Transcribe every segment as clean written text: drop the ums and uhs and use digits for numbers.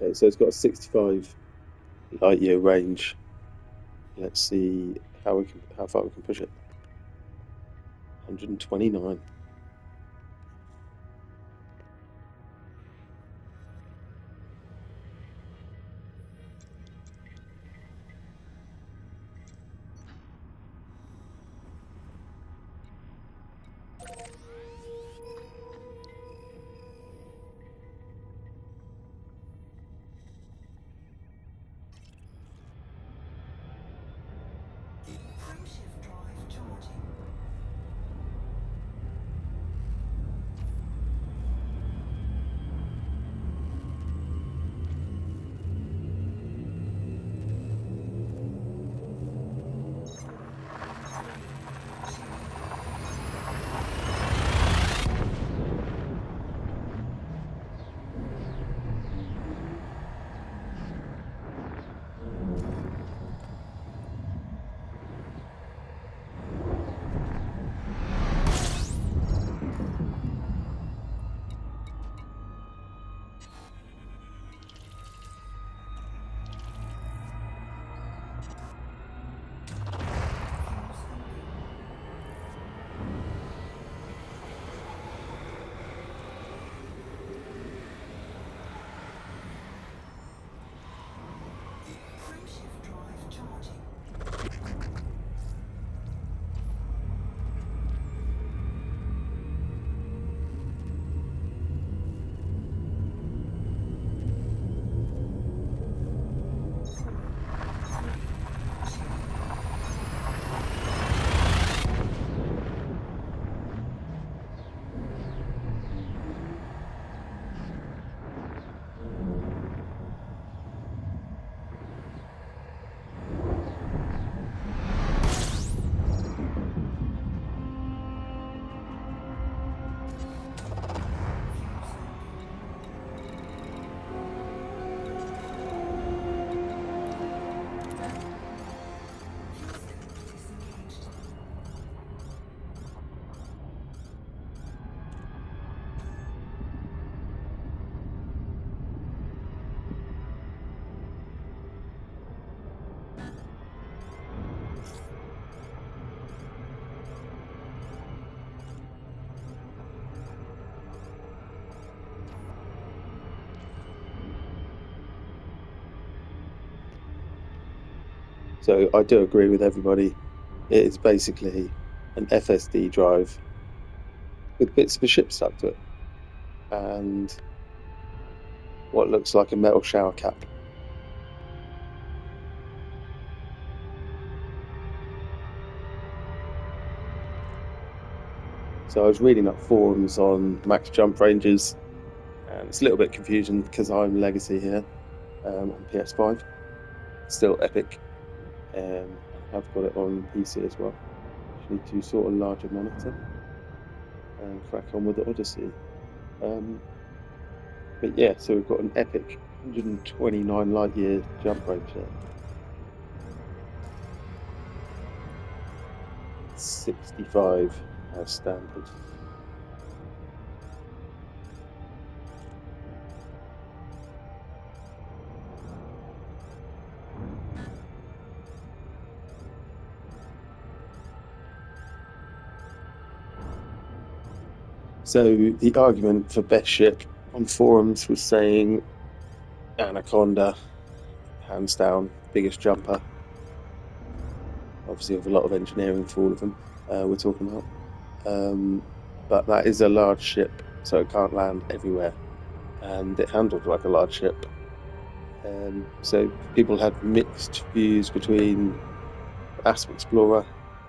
Okay, so it's got a 65 light year range. Let's see how far we can push it. 129. So I do agree with everybody. It is basically an FSD drive with bits of a ship stuck to it and what looks like a metal shower cap. So I was reading up forums on max jump ranges, and it's a little bit confusing because I'm legacy here on PS5. Still epic. I've got it on PC as well. Just need to sort a larger monitor and crack on with the Odyssey. But yeah, so we've got an epic 129 light year jump range there. 65 as standard. So the argument for best ship on forums was saying Anaconda, hands down, biggest jumper. Obviously, with a lot of engineering for all of them we're talking about. But that is a large ship, so it can't land everywhere. And it handled like a large ship. So people had mixed views between Asp Explorer,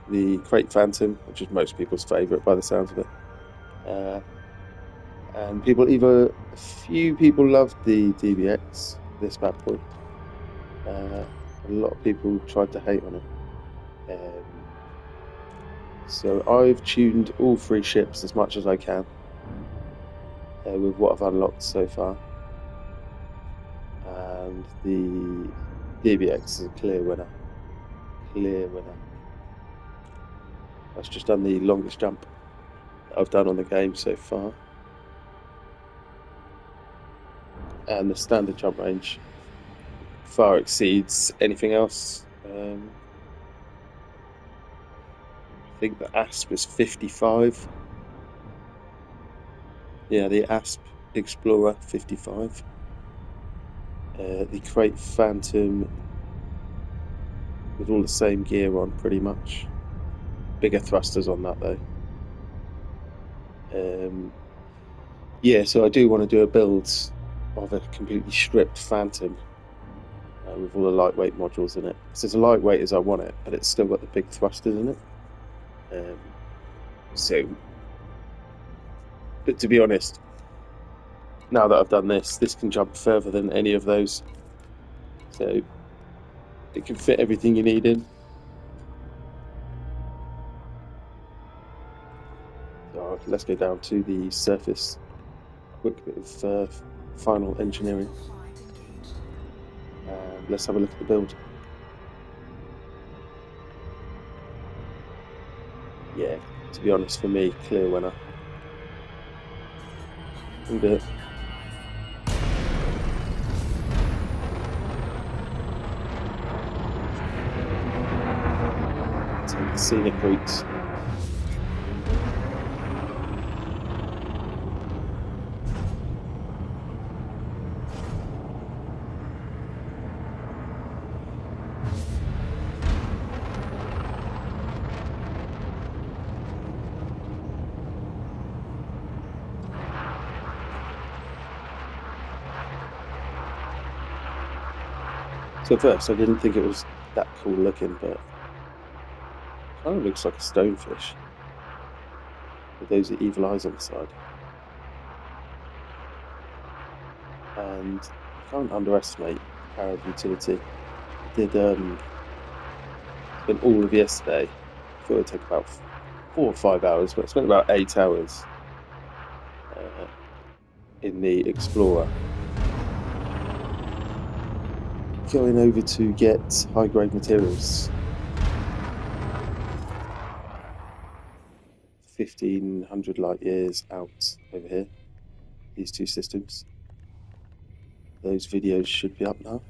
the Crate Phantom, which is most people's favourite by the sounds of it. And a few people loved the DBX, this bad boy. A lot of people tried to hate on it. So I've tuned all three ships as much as I can with what I've unlocked so far. And the DBX is a clear winner. That's just done the longest jump that I've done on the game so far. and the standard jump range far exceeds anything else. I think the Asp is 55. Yeah, the Asp Explorer 55. The Crate Phantom with all the same gear on, pretty much. Bigger thrusters on that though. Yeah, so I do want to do a build of a completely stripped Phantom with all the lightweight modules in it. It's as lightweight as I want it, but it's still got the big thrusters in it. But to be honest, now that I've done this can jump further than any of those. So it can fit everything you need in. So let's go down to the surface. Quick bit of final engineering. And let's have a look at the build. Yeah, to be honest, for me, clear winner. We'll do it. Take the scenic routes. So at first I didn't think it was that cool looking, but it kind of looks like a stonefish with those evil eyes on the side. And you can't underestimate the power of utility. I did spent all of yesterday. I thought it would take about 4 or 5 hours, but I spent about 8 hours in the Explorer, going over to get high-grade materials. 1,500 light years out over here, these two systems. Those videos should be up now.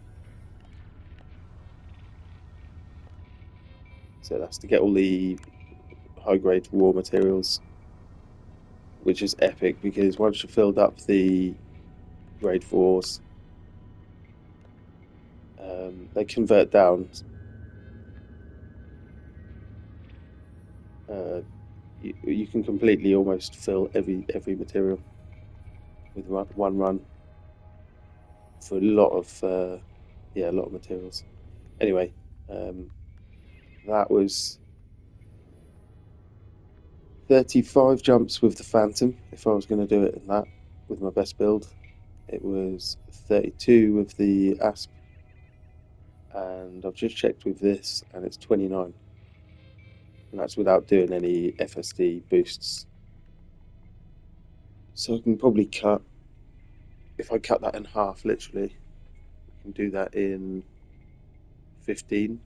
So that's to get all the high-grade raw materials, which is epic because once you've filled up the grade 4s, they convert down. You can completely almost fill every material with one run for a lot of materials. Anyway, that was 35 jumps with the Phantom if I was going to do it in that with my best build. It was 32 with the Asp, and I've just checked with this and it's 29, and that's without doing any FSD boosts. So I can probably if I cut that in half, literally, I can do that in 15.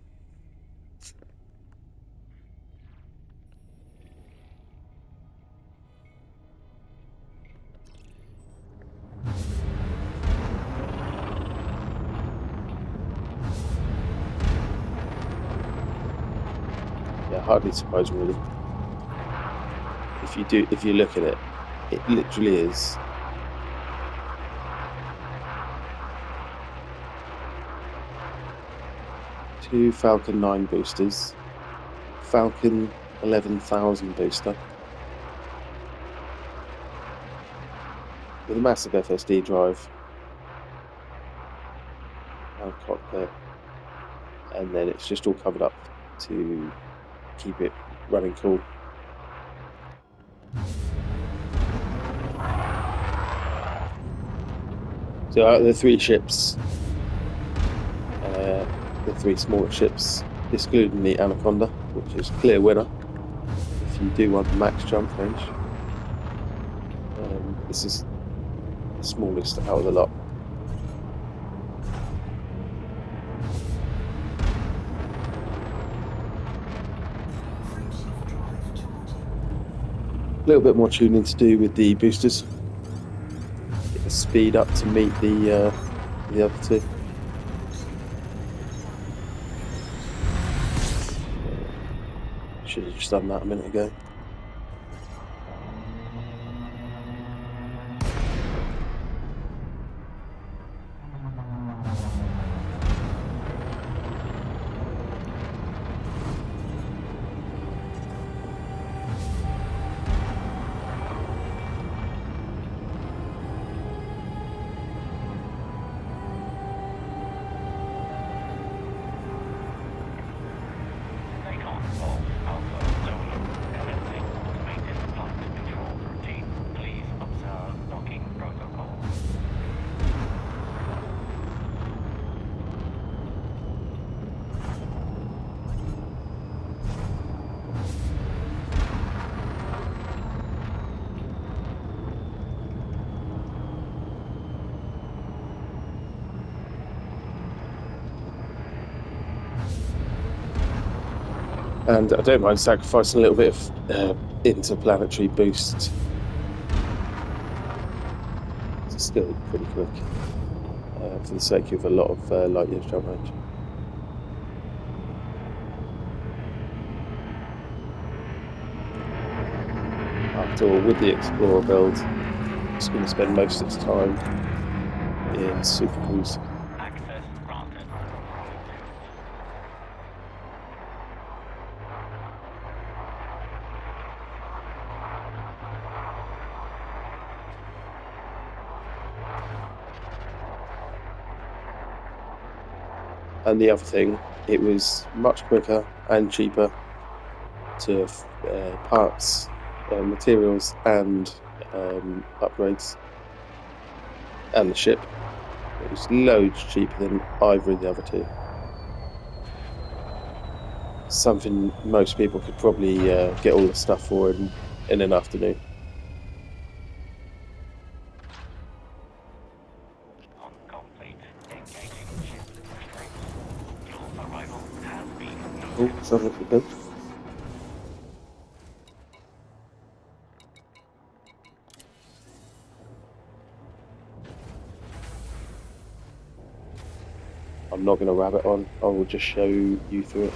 Yeah, hardly surprised really. If you look at it, it literally is two Falcon 9 boosters, Falcon 11,000 booster with a massive FSD drive and cockpit, and then it's just all covered up to keep it running cool. So out of the 3 ships, the 3 smaller ships, excluding the Anaconda, which is clear winner if you do want max jump range, this is the smallest out of the lot. A little bit more tuning to do with the boosters. Get the speed up to meet the other two. Should have just done that a minute ago. And I don't mind sacrificing a little bit of interplanetary boost. It's still pretty quick for the sake of a lot of light years jump range. After all, with the Explorer build, I'm just going to spend most of its time in super cruise. And the other thing, it was much quicker and cheaper to parts, materials, and upgrades, and the ship. It was loads cheaper than either of the other two. Something most people could probably get all the stuff for in an afternoon. Oh, something for them. I'm not going to rabbit on. I will just show you through it.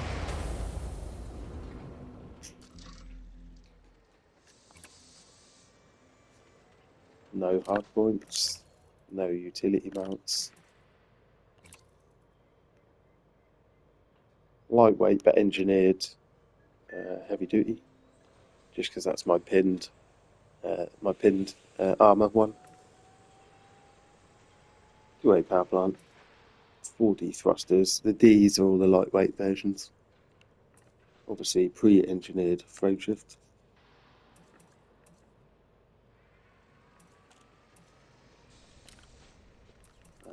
No hard points, no utility mounts. Lightweight but engineered heavy duty, just because that's my pinned armor one. 2A power plant, 4D thrusters. The Ds are all the lightweight versions. Obviously pre-engineered frame shift.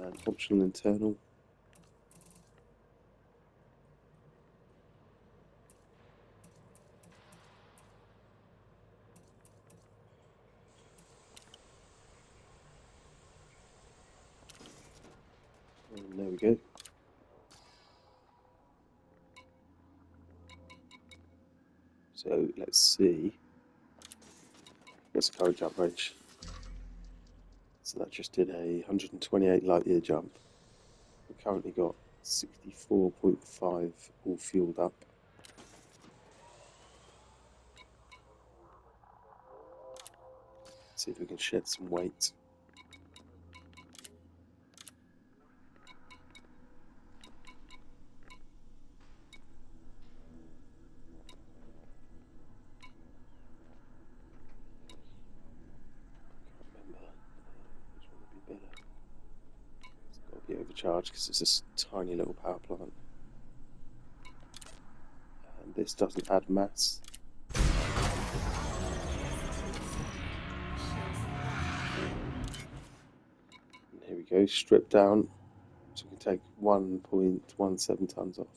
And optional internal. And there we go. So let's see. Let's current jump range. So that just did a 128 light year jump. We've currently got 64.5 all fueled up. See if we can shed some weight. Be overcharged because it's a tiny little power plant, and this doesn't add mass. And here we go, stripped down, so we can take 1.17 tons off.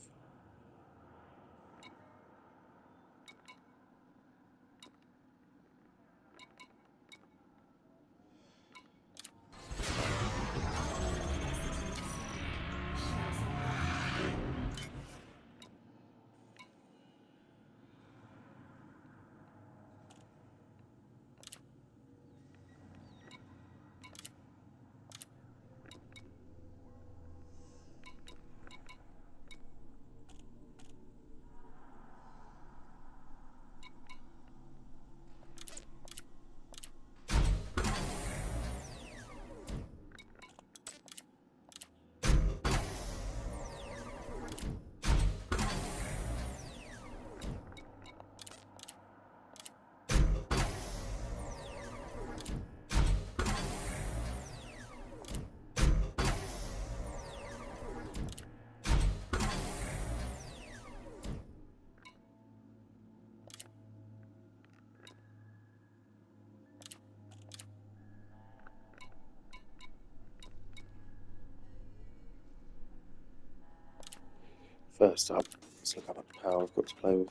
First up, let's look up at the power I've got to play with.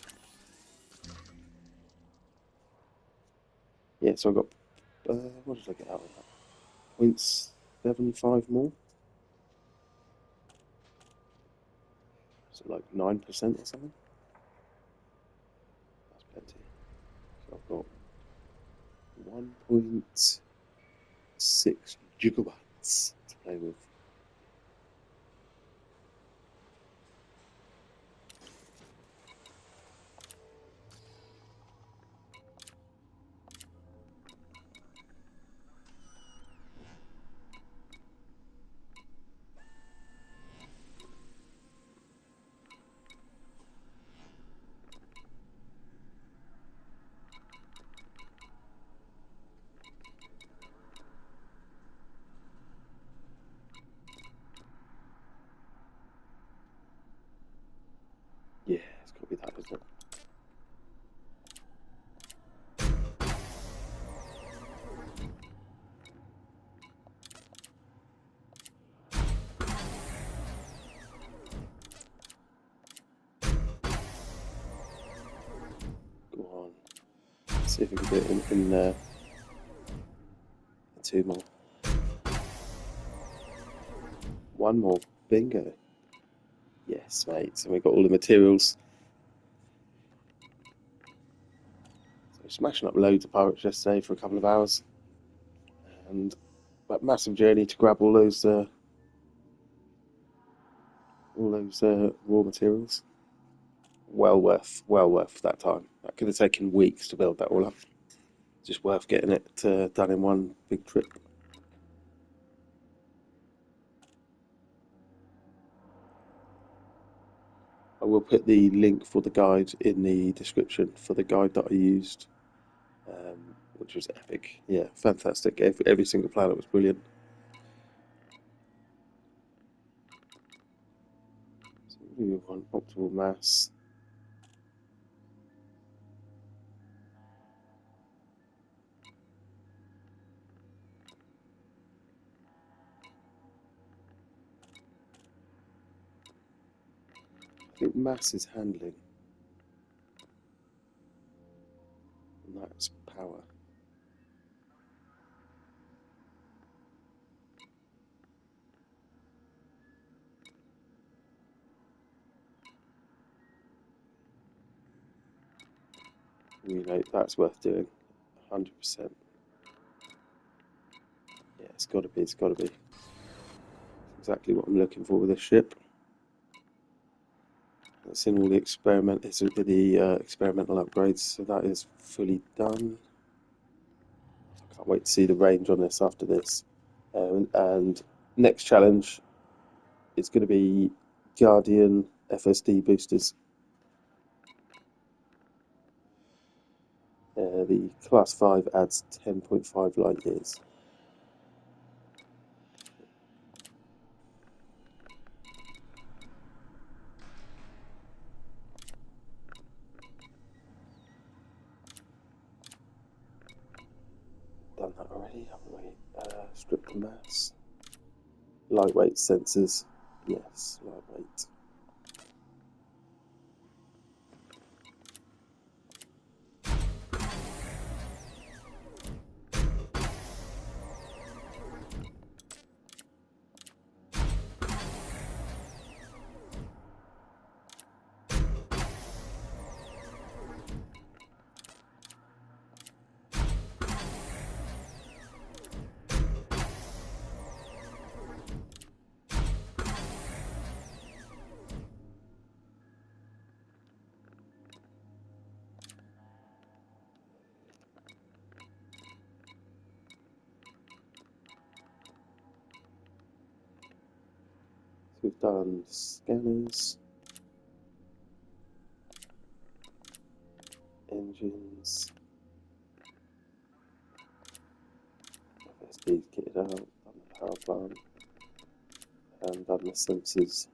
Yeah, so I got, what did I get out of that? 0.75 more? So like 9% or something? That's plenty. So I've got 1.6 gigawatts to play with. Yeah, it's got to be that, isn't it? Go on. Let's see if we can do it in 2 more. 1 more. Bingo. Yes, mate. So we've got all the materials. So smashing up loads of pirates yesterday for a couple of hours. And that massive journey to grab all those raw materials. Well worth that time. That could have taken weeks to build that all up. Just worth getting it done in one big trip. I will put the link for the guide in the description for the guide that I used, which was epic. Yeah, fantastic. Every single planet was brilliant. So we want optimal mass. I think mass is handling, and that's power. You know, that's worth doing, 100%. Yeah, it's got to be. It's got to be. Exactly what I'm looking for with this ship. That's in all the experimental upgrades, so that is fully done. I can't wait to see the range on this after this. And next challenge is going to be Guardian FSD boosters. The class 5 adds 10.5 light years. Done that already, haven't we? Strip the mass. Lightweight sensors. Yes, lightweight. So we've done scanners, engines, FSD's kitted out, done the power plant, and done the sensors.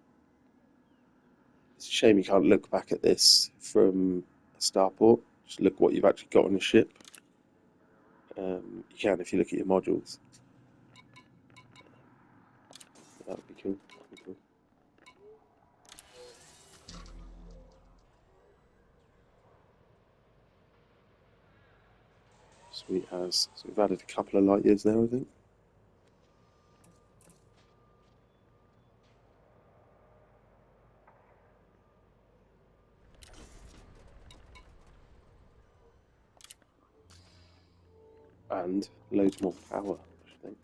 It's a shame you can't look back at this from a starport. Just look what you've actually got on the ship. You can if you look at your modules. That would be cool. That would be cool. Sweet as. So we've added a couple of light years there, I think. And loads more power, I think.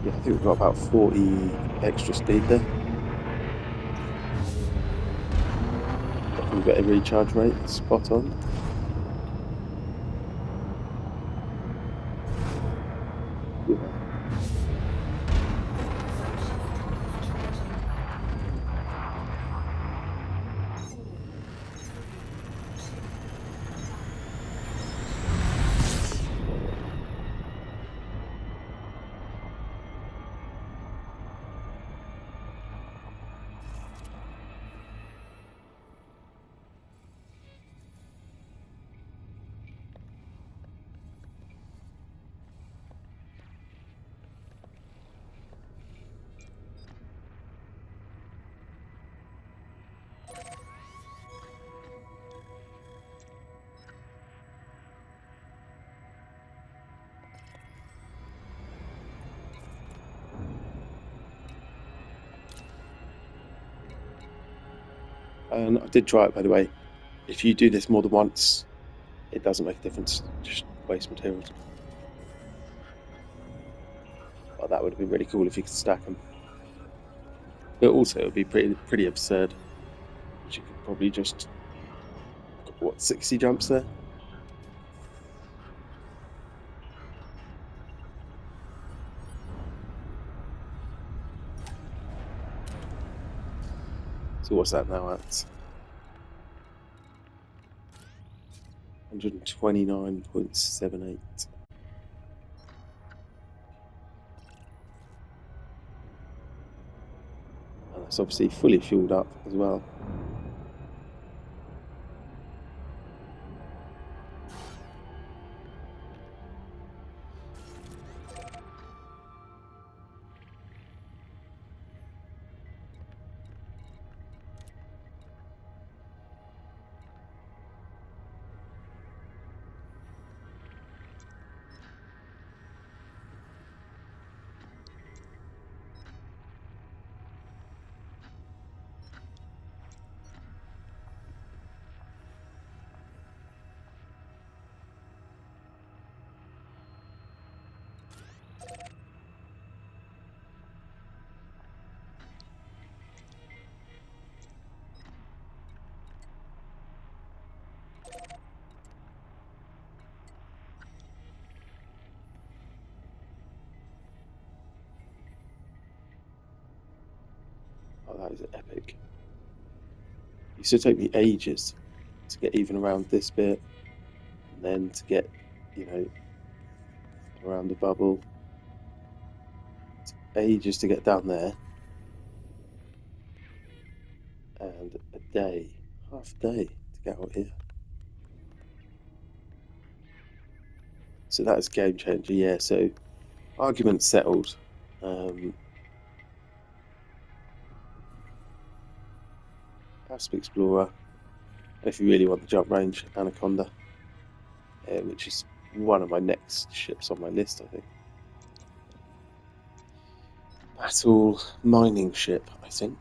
Yeah, I think we've got about 40 extra speed there. Definitely better recharge rate, spot on. Yeah. And I did try it, by the way. If you do this more than once, it doesn't make a difference. Just waste materials. But that would have been really cool if you could stack them. But also, it would be pretty absurd. You could probably just, what, 60 jumps there? So what's that now at? 129.78. And that's obviously fully fueled up as well. Oh, that is epic. It used to take me ages to get even around this bit, and then to get, you know, around the bubble. Ages to get down there, and a day, half a day to get out here. So that is game changer, yeah. So argument settled. Asp Explorer, and if you really want the jump range, Anaconda, which is one of my next ships on my list, I think. Battle mining ship, I think.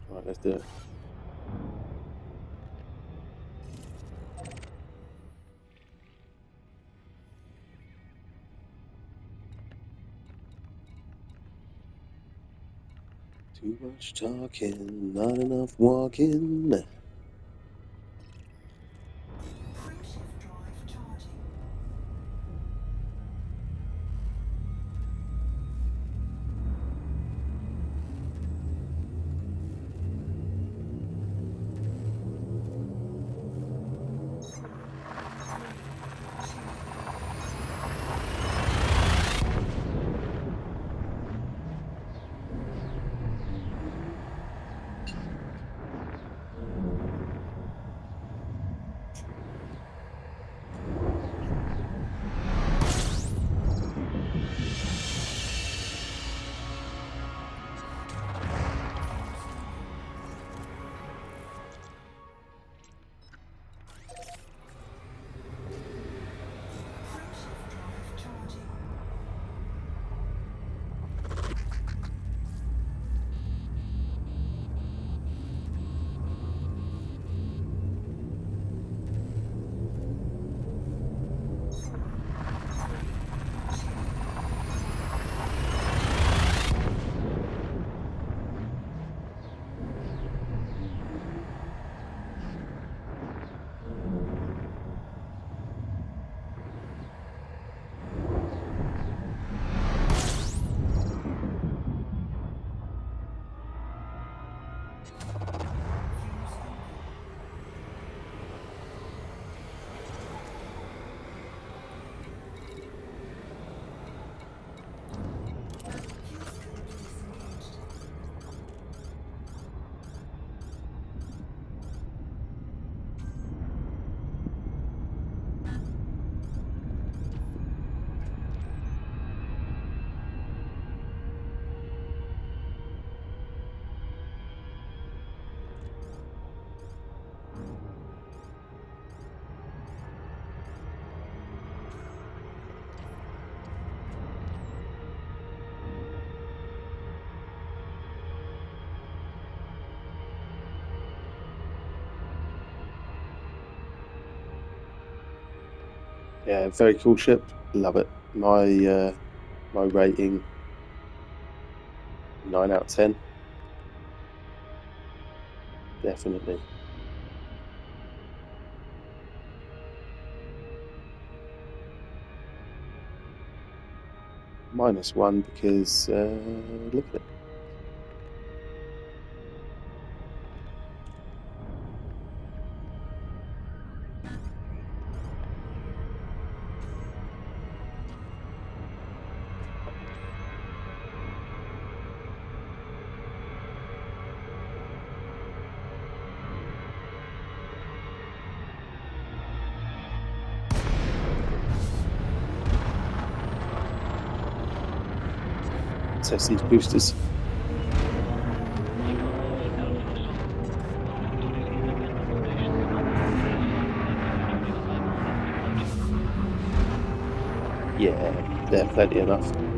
Right, let's do it. Too much talking, not enough walking. Frameshift drive charging. Frameshift drive charging. Yeah, very cool ship. Love it. My rating 9 out of 10. Definitely. -1 because look at it. Test these boosters. Yeah, they're plenty enough.